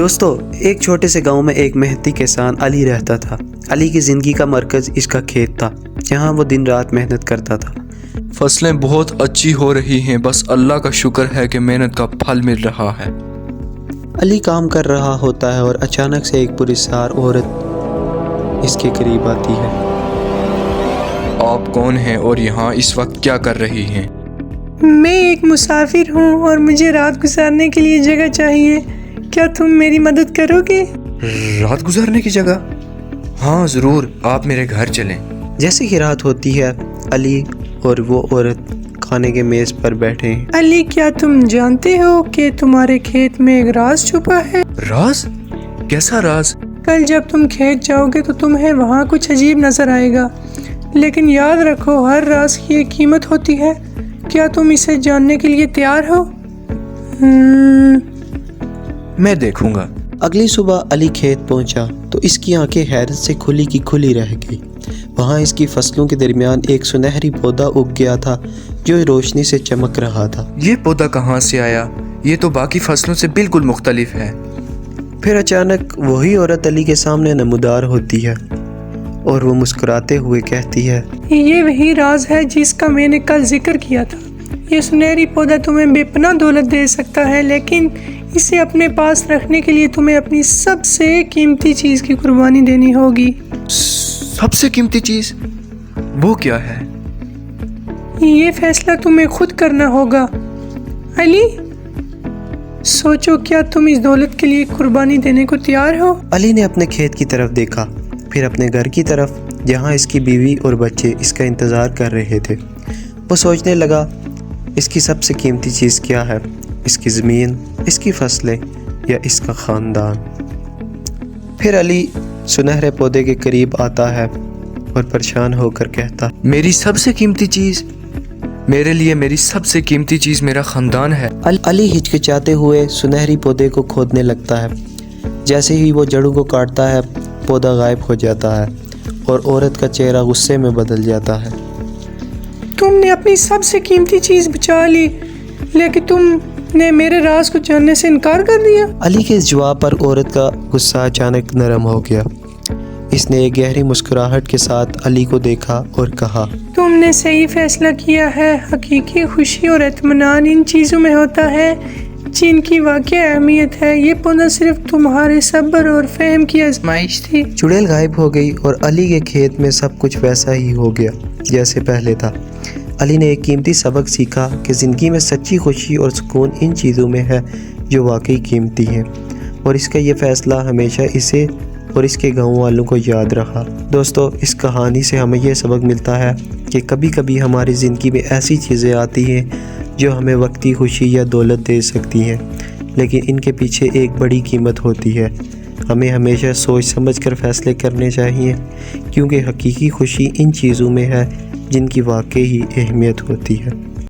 دوستو، ایک چھوٹے سے گاؤں میں ایک محنتی کسان علی رہتا تھا۔ علی کی زندگی کا مرکز اس کا کھیت تھا، جہاں وہ دن رات محنت کرتا تھا۔ فصلیں بہت اچھی ہو رہی ہیں، بس اللہ کا شکر ہے کہ محنت کا پھل مل رہا ہے۔ علی کام کر رہا ہوتا ہے اور اچانک سے ایک پراسرار عورت اس کے قریب آتی ہے۔ آپ کون ہیں اور یہاں اس وقت کیا کر رہی ہیں؟ میں ایک مسافر ہوں اور مجھے رات گزارنے کے لیے جگہ چاہیے۔ کیا تم میری مدد کرو گے؟ رات گزارنے کی جگہ؟ ہاں ضرور، آپ میرے گھر چلیں۔ جیسے ہی رات ہوتی ہے، علی اور وہ عورت کھانے کے میز پر بیٹھے ہیں۔ علی، کیا تم جانتے ہو کہ تمہارے کھیت میں ایک راز چھپا ہے؟ راز؟ کیسا راز؟ کل جب تم کھیت جاؤ گے تو تمہیں وہاں کچھ عجیب نظر آئے گا، لیکن یاد رکھو ہر راز کی ایک قیمت ہوتی ہے۔ کیا تم اسے جاننے کے لیے تیار ہو؟ میں دیکھوں گا۔ اگلی صبح علی کھیت پہنچا تو اس کی آنکھیں حیرت سے کھلی کی کھلی رہ گئی۔ وہاں اس کی فصلوں کے درمیان ایک سنہری پودا اگ گیا تھا جو روشنی سے چمک رہا تھا۔ یہ پودا کہاں سے آیا؟ یہ تو باقی فصلوں سے بالکل مختلف ہے۔ پھر اچانک وہی عورت علی کے سامنے نمودار ہوتی ہے اور وہ مسکراتے ہوئے کہتی ہے، یہ وہی راز ہے جس کا میں نے کل ذکر کیا تھا۔ یہ سنہری پودا تمہیں بے پناہ دولت دے سکتا ہے، لیکن اسے اپنے پاس رکھنے کے لیے تمہیں اپنی سب سے قیمتی چیز کی قربانی دینی ہوگی۔ سب سے قیمتی چیز؟ وہ کیا ہے؟ یہ فیصلہ تمہیں خود کرنا ہوگا۔ علی، سوچو، کیا تم اس دولت کے لیے قربانی دینے کو تیار ہو؟ علی نے اپنے کھیت کی طرف دیکھا، پھر اپنے گھر کی طرف جہاں اس کی بیوی اور بچے اس کا انتظار کر رہے تھے۔ وہ سوچنے لگا، اس کی سب سے قیمتی چیز کیا ہے؟ اس کی زمین، اس کی فصلیں یا اس کا خاندان؟ پھر علی سنہرے پودے کے قریب آتا ہے اور پریشان ہو کر کہتا، میری سب سے قیمتی چیز؟ میرے لیے میری سب سے قیمتی چیز میرا خاندان ہے۔ علی ہچکچاتے ہوئے سنہری پودے کو کھودنے لگتا ہے۔ جیسے ہی وہ جڑوں کو کاٹتا ہے، پودا غائب ہو جاتا ہے اور عورت کا چہرہ غصے میں بدل جاتا ہے۔ تم نے اپنی سب سے قیمتی چیز بچا لی، لیکن تم نے میرے راز کو جاننے سے انکار کر دیا۔ علی کے اس جواب پر عورت کا غصہ اچانک نرم ہو گیا۔ اس نے ایک گہری مسکراہٹ کے ساتھ علی کو دیکھا اور کہا، تم نے صحیح فیصلہ کیا ہے۔ حقیقی خوشی اور اطمینان ان چیزوں میں ہوتا ہے جن کی واقعی اہمیت ہے۔ یہ پودا صرف تمہارے صبر اور فہم کی آزمائش تھی۔ چڑیل غائب ہو گئی اور علی کے کھیت میں سب کچھ ویسا ہی ہو گیا جیسے پہلے تھا۔ علی نے ایک قیمتی سبق سیکھا کہ زندگی میں سچی خوشی اور سکون ان چیزوں میں ہے جو واقعی قیمتی ہیں، اور اس کا یہ فیصلہ ہمیشہ اسے اور اس کے گاؤں والوں کو یاد رہا۔ دوستو، اس کہانی سے ہمیں یہ سبق ملتا ہے کہ کبھی کبھی ہماری زندگی میں ایسی چیزیں آتی ہیں جو ہمیں وقتی خوشی یا دولت دے سکتی ہیں، لیکن ان کے پیچھے ایک بڑی قیمت ہوتی ہے۔ ہمیں ہمیشہ سوچ سمجھ کر فیصلے کرنے چاہیے، کیونکہ حقیقی خوشی ان چیزوں میں ہے جن کی واقعی اہمیت ہوتی ہے۔